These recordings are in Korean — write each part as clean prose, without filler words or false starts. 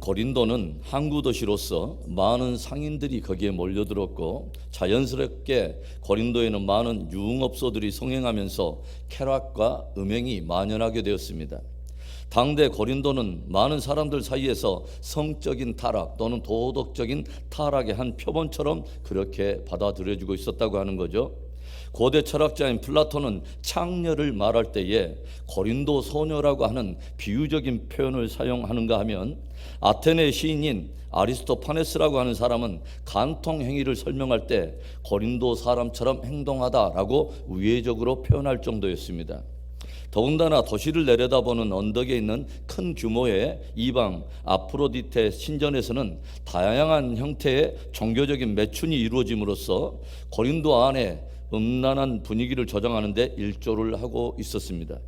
고린도는 항구 도시로서 많은 상인들이 거기에 몰려들었고, 자연스럽게 고린도에는 많은 유흥업소들이 성행하면서 쾌락과 음행이 만연하게 되었습니다. 당대 고린도는 많은 사람들 사이에서 성적인 타락 또는 도덕적인 타락의 한 표본처럼 그렇게 받아들여지고 있었다고 하는 거죠. 고대 철학자인 플라톤은 창녀를 말할 때에 고린도 소녀라고 하는 비유적인 표현을 사용하는가 하면, 아테네 시인인 아리스토파네스라고 하는 사람은 간통 행위를 설명할 때 고린도 사람처럼 행동하다라고 우회적으로 표현할 정도였습니다. 더군다나 도시를 내려다보는 언덕에 있는 큰 규모의 이방 아프로디테 신전에서는 다양한 형태의 종교적인 매춘이 이루어짐으로써 고린도 안에 음란한 분위기를 조장하는 데 일조를 하고 있었습니다.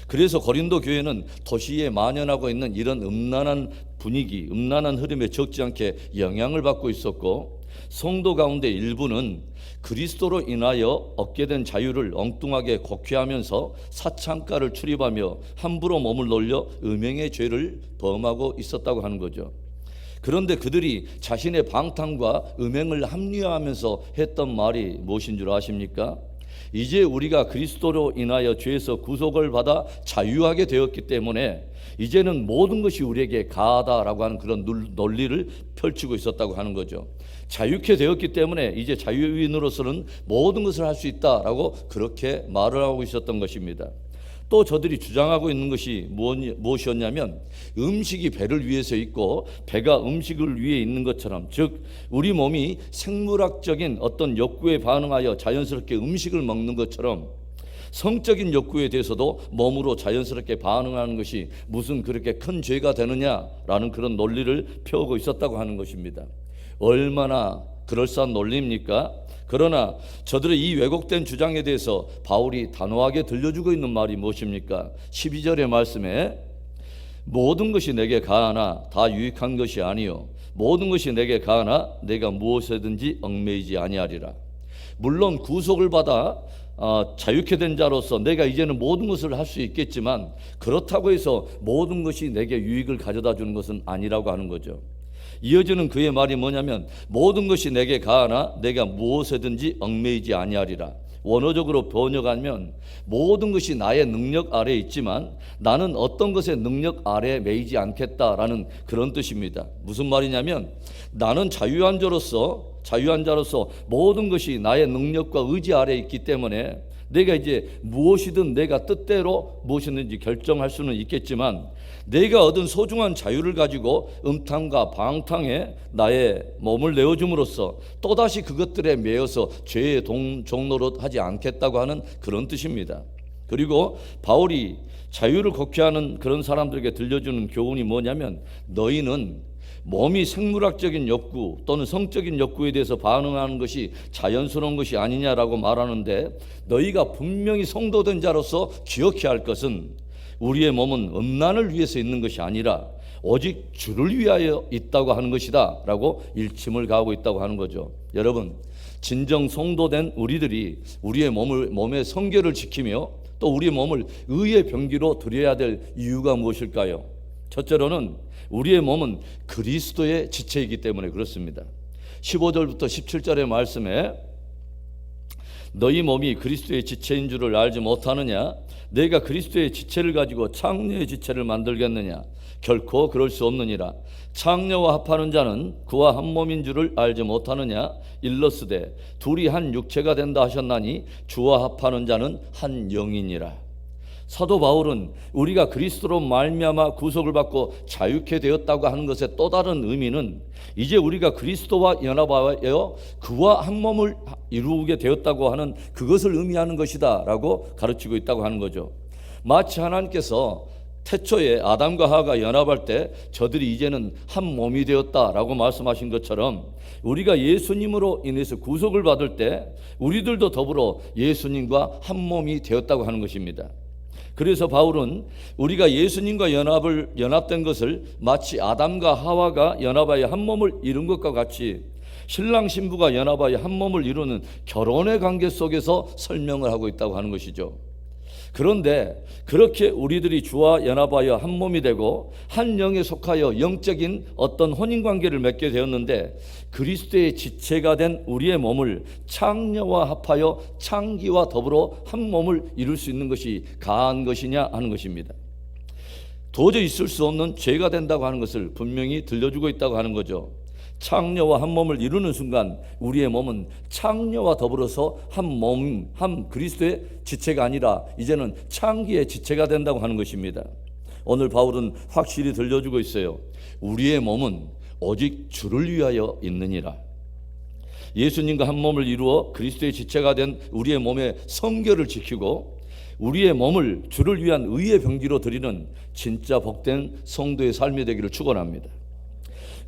그래서 고린도 교회는 도시에 만연하고 있는 이런 음란한 분위기, 음란한 흐름에 적지 않게 영향을 받고 있었고, 성도 가운데 일부는 그리스도로 인하여 얻게 된 자유를 엉뚱하게 곡해하면서 사창가를 출입하며 함부로 몸을 놀려 음행의 죄를 범하고 있었다고 하는 거죠. 그런데 그들이 자신의 방탕과 음행을 합리화하면서 했던 말이 무엇인 줄 아십니까? 이제 우리가 그리스도로 인하여 죄에서 구속을 받아 자유하게 되었기 때문에 이제는 모든 것이 우리에게 가하다라고 하는 그런 논리를 펼치고 있었다고 하는 거죠. 자유케 되었기 때문에 이제 자유인으로서는 모든 것을 할 수 있다라고 그렇게 말을 하고 있었던 것입니다. 또 저들이 주장하고 있는 것이 무엇이었냐면, 음식이 배를 위해서 있고 배가 음식을 위해 있는 것처럼, 즉 우리 몸이 생물학적인 어떤 욕구에 반응하여 자연스럽게 음식을 먹는 것처럼 성적인 욕구에 대해서도 몸으로 자연스럽게 반응하는 것이 무슨 그렇게 큰 죄가 되느냐라는 그런 논리를 펴고 있었다고 하는 것입니다. 얼마나 그럴싸한 논리입니까? 그러나 저들의 이 왜곡된 주장에 대해서 바울이 단호하게 들려주고 있는 말이 무엇입니까? 12절의 말씀에 모든 것이 내게 가하나 다 유익한 것이 아니요 모든 것이 내게 가하나 내가 무엇에든지 얽매이지 아니하리라. 물론 구속을 받아 자유케 된 자로서 내가 이제는 모든 것을 할 수 있겠지만, 그렇다고 해서 모든 것이 내게 유익을 가져다 주는 것은 아니라고 하는 거죠. 이어지는 그의 말이 뭐냐면, 모든 것이 내게 가하나 내가 무엇에든지 얽매이지 아니하리라. 원어적으로 번역하면 모든 것이 나의 능력 아래에 있지만 나는 어떤 것의 능력 아래에 매이지 않겠다라는 그런 뜻입니다. 무슨 말이냐면, 나는 자유한 자로서 모든 것이 나의 능력과 의지 아래에 있기 때문에 내가 이제 무엇이든 내가 뜻대로 무엇이든지 결정할 수는 있겠지만, 내가 얻은 소중한 자유를 가지고 음탕과 방탕에 나의 몸을 내어줌으로써 또다시 그것들에 매여서 죄의 종로로 하지 않겠다고 하는 그런 뜻입니다. 그리고 바울이 자유를 곡해하는 그런 사람들에게 들려주는 교훈이 뭐냐면, 너희는 몸이 생물학적인 욕구 또는 성적인 욕구에 대해서 반응하는 것이 자연스러운 것이 아니냐라고 말하는데, 너희가 분명히 성도된 자로서 기억해야 할 것은 우리의 몸은 음란을 위해서 있는 것이 아니라 오직 주를 위하여 있다고 하는 것이다 라고 일침을 가하고 있다고 하는 거죠. 여러분, 진정 성도된 우리들이 우리의 몸의 성결을 지키며 또 우리의 몸을 의의 병기로 드려야 될 이유가 무엇일까요? 첫째로는 우리의 몸은 그리스도의 지체이기 때문에 그렇습니다. 15절부터 17절의 말씀에 너희 몸이 그리스도의 지체인 줄을 알지 못하느냐? 내가 그리스도의 지체를 가지고 창녀의 지체를 만들겠느냐? 결코 그럴 수 없느니라. 창녀와 합하는 자는 그와 한 몸인 줄을 알지 못하느냐? 일러스되 둘이 한 육체가 된다 하셨나니 주와 합하는 자는 한 영이니라. 사도 바울은 우리가 그리스도로 말미암아 구속을 받고 자유케 되었다고 하는 것의 또 다른 의미는 이제 우리가 그리스도와 연합하여 그와 한 몸을 이루게 되었다고 하는 그것을 의미하는 것이다 라고 가르치고 있다고 하는 거죠. 마치 하나님께서 태초에 아담과 하와가 연합할 때 저들이 이제는 한 몸이 되었다라고 말씀하신 것처럼, 우리가 예수님으로 인해서 구속을 받을 때 우리들도 더불어 예수님과 한 몸이 되었다고 하는 것입니다. 그래서 바울은 우리가 예수님과 연합된 것을 마치 아담과 하와가 연합하여 한 몸을 이룬 것과 같이 신랑 신부가 연합하여 한 몸을 이루는 결혼의 관계 속에서 설명을 하고 있다고 하는 것이죠. 그런데 그렇게 우리들이 주와 연합하여 한 몸이 되고 한 영에 속하여 영적인 어떤 혼인관계를 맺게 되었는데, 그리스도의 지체가 된 우리의 몸을 창녀와 합하여 창기와 더불어 한 몸을 이룰 수 있는 것이 가한 것이냐 하는 것입니다. 도저히 있을 수 없는 죄가 된다고 하는 것을 분명히 들려주고 있다고 하는 거죠. 창녀와 한 몸을 이루는 순간 우리의 몸은 창녀와 더불어서 한 몸, 한 그리스도의 지체가 아니라 이제는 창기의 지체가 된다고 하는 것입니다. 오늘 바울은 확실히 들려주고 있어요. 우리의 몸은 오직 주를 위하여 있느니라. 예수님과 한 몸을 이루어 그리스도의 지체가 된 우리의 몸의 성결을 지키고 우리의 몸을 주를 위한 의의 병기로 드리는 진짜 복된 성도의 삶이 되기를 축원합니다.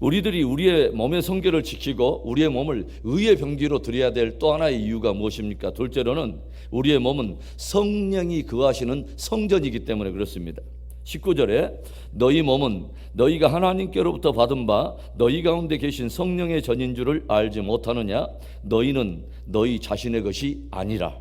우리들이 우리의 몸의 성결을 지키고 우리의 몸을 의의 병기로 드려야 될 또 하나의 이유가 무엇입니까? 둘째로는 우리의 몸은 성령이 거하시는 성전이기 때문에 그렇습니다. 19절에 너희 몸은 너희가 하나님께로부터 받은 바 너희 가운데 계신 성령의 전인 줄을 알지 못하느냐? 너희는 너희 자신의 것이 아니라.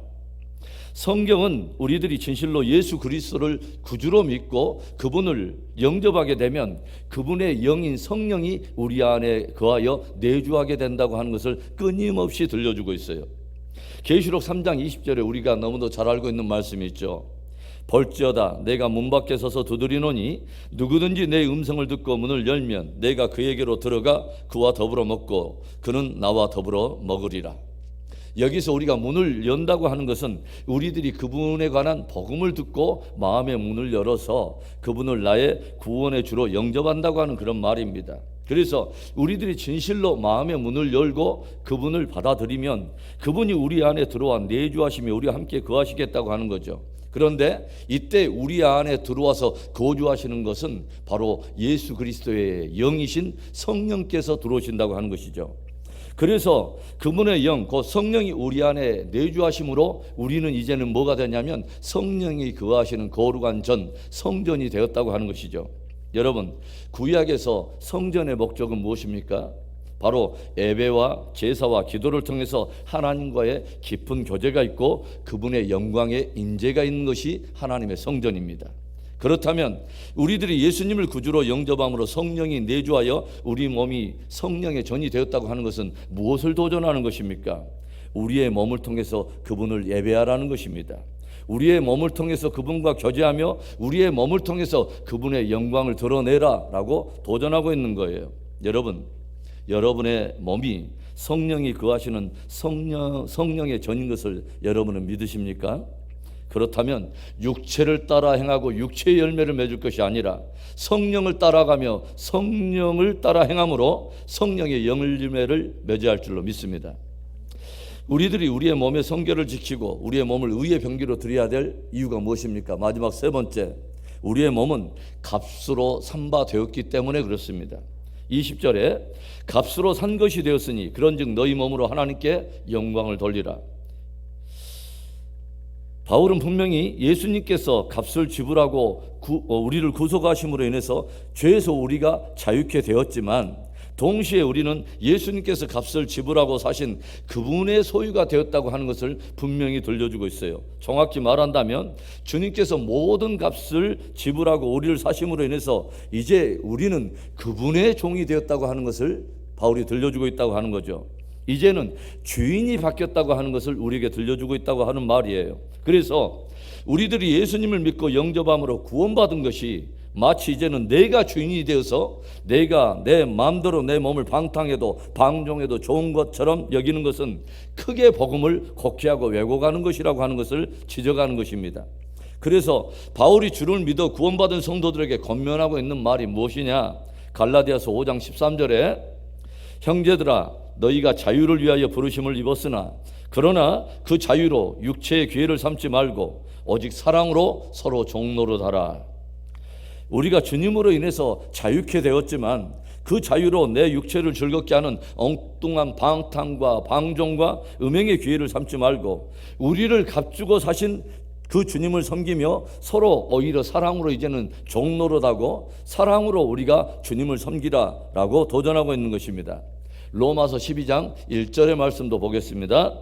성경은 우리들이 진실로 예수 그리스도를 구주로 믿고 그분을 영접하게 되면 그분의 영인 성령이 우리 안에 거하여 내주하게 된다고 하는 것을 끊임없이 들려주고 있어요. 계시록 3장 20절에 우리가 너무도 잘 알고 있는 말씀이 있죠. 벌지어다 내가 문 밖에 서서 두드리노니 누구든지 내 음성을 듣고 문을 열면 내가 그에게로 들어가 그와 더불어 먹고 그는 나와 더불어 먹으리라. 여기서 우리가 문을 연다고 하는 것은 우리들이 그분에 관한 복음을 듣고 마음의 문을 열어서 그분을 나의 구원의 주로 영접한다고 하는 그런 말입니다. 그래서 우리들이 진실로 마음의 문을 열고 그분을 받아들이면 그분이 우리 안에 들어와 내주하시며 우리와 함께 거하시겠다고 하는 거죠. 그런데 이때 우리 안에 들어와서 거주하시는 것은 바로 예수 그리스도의 영이신 성령께서 들어오신다고 하는 것이죠. 그래서 그분의 영, 그 성령이 우리 안에 내주하심으로 우리는 이제는 뭐가 되냐면 성령이 거하시는 거룩한 전, 성전이 되었다고 하는 것이죠. 여러분, 구약에서 성전의 목적은 무엇입니까? 바로 예배와 제사와 기도를 통해서 하나님과의 깊은 교제가 있고 그분의 영광의 임재가 있는 것이 하나님의 성전입니다. 그렇다면 우리들이 예수님을 구주로 영접함으로 성령이 내주하여 우리 몸이 성령의 전이 되었다고 하는 것은 무엇을 도전하는 것입니까? 우리의 몸을 통해서 그분을 예배하라는 것입니다. 우리의 몸을 통해서 그분과 교제하며 우리의 몸을 통해서 그분의 영광을 드러내라 라고 도전하고 있는 거예요. 여러분의 몸이 성령이 거하시는 성령의 전인 것을 여러분은 믿으십니까? 그렇다면 육체를 따라 행하고 육체의 열매를 맺을 것이 아니라 성령을 따라가며 성령을 따라 행함으로 성령의 열매를 맺어야 할 줄로 믿습니다. 우리들이 우리의 몸의 성결을 지키고 우리의 몸을 의의 병기로 드려야 될 이유가 무엇입니까? 마지막 세 번째, 우리의 몸은 값으로 산 바 되었기 때문에 그렇습니다. 20절에 값으로 산 것이 되었으니 그런즉 너희 몸으로 하나님께 영광을 돌리라. 바울은 분명히 예수님께서 값을 지불하고 우리를 구속하심으로 인해서 죄에서 우리가 자유케 되었지만 동시에 우리는 예수님께서 값을 지불하고 사신 그분의 소유가 되었다고 하는 것을 분명히 들려주고 있어요. 정확히 말한다면 주님께서 모든 값을 지불하고 우리를 사심으로 인해서 이제 우리는 그분의 종이 되었다고 하는 것을 바울이 들려주고 있다고 하는 거죠. 이제는 주인이 바뀌었다고 하는 것을 우리에게 들려주고 있다고 하는 말이에요. 그래서 우리들이 예수님을 믿고 영접함으로 구원받은 것이 마치 이제는 내가 주인이 되어서 내가 내 마음대로 내 몸을 방탕해도 방종해도 좋은 것처럼 여기는 것은 크게 복음을 곡해하고 왜곡하는 것이라고 하는 것을 지적하는 것입니다. 그래서 바울이 주를 믿어 구원받은 성도들에게 권면하고 있는 말이 무엇이냐? 갈라디아서 5장 13절에 형제들아 너희가 자유를 위하여 부르심을 입었으나 그러나 그 자유로 육체의 기회를 삼지 말고 오직 사랑으로 서로 종노릇하라. 우리가 주님으로 인해서 자유케 되었지만 그 자유로 내 육체를 즐겁게 하는 엉뚱한 방탕과 방종과 음행의 기회를 삼지 말고 우리를 값주고 사신 그 주님을 섬기며 서로 오히려 사랑으로 이제는 종노릇하고 사랑으로 우리가 주님을 섬기라라고 도전하고 있는 것입니다. 로마서 12장 1절의 말씀도 보겠습니다.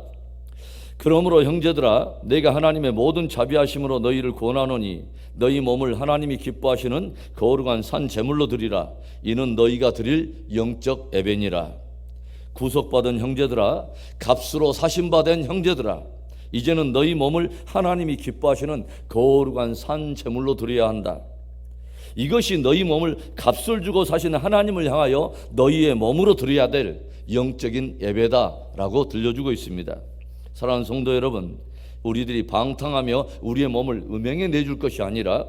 그러므로 형제들아, 내가 하나님의 모든 자비하심으로 너희를 권하노니 너희 몸을 하나님이 기뻐하시는 거룩한 산 제물로 드리라. 이는 너희가 드릴 영적 예배니라. 구속받은 형제들아, 값으로 사심받은 형제들아, 이제는 너희 몸을 하나님이 기뻐하시는 거룩한 산 제물로 드려야 한다. 이것이 너희 몸을 값을 주고 사시는 하나님을 향하여 너희의 몸으로 드려야 될 영적인 예배다라고 들려주고 있습니다. 사랑하는 성도 여러분, 우리들이 방탕하며 우리의 몸을 음행에 내줄 것이 아니라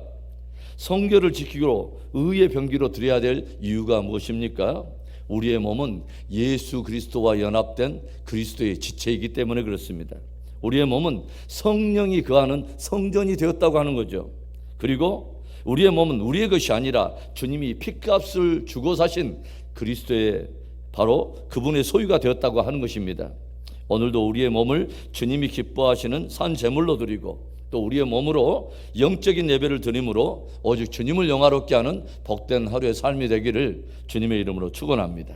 성결을 지키고 의의 병기로 드려야 될 이유가 무엇입니까? 우리의 몸은 예수 그리스도와 연합된 그리스도의 지체이기 때문에 그렇습니다. 우리의 몸은 성령이 거하는 성전이 되었다고 하는 거죠. 그리고 우리의 몸은 우리의 것이 아니라 주님이 핏값을 주고 사신 그리스도의 바로 그분의 소유가 되었다고 하는 것입니다. 오늘도 우리의 몸을 주님이 기뻐하시는 산 제물로 드리고 또 우리의 몸으로 영적인 예배를 드림으로 오직 주님을 영화롭게 하는 복된 하루의 삶이 되기를 주님의 이름으로 축원합니다.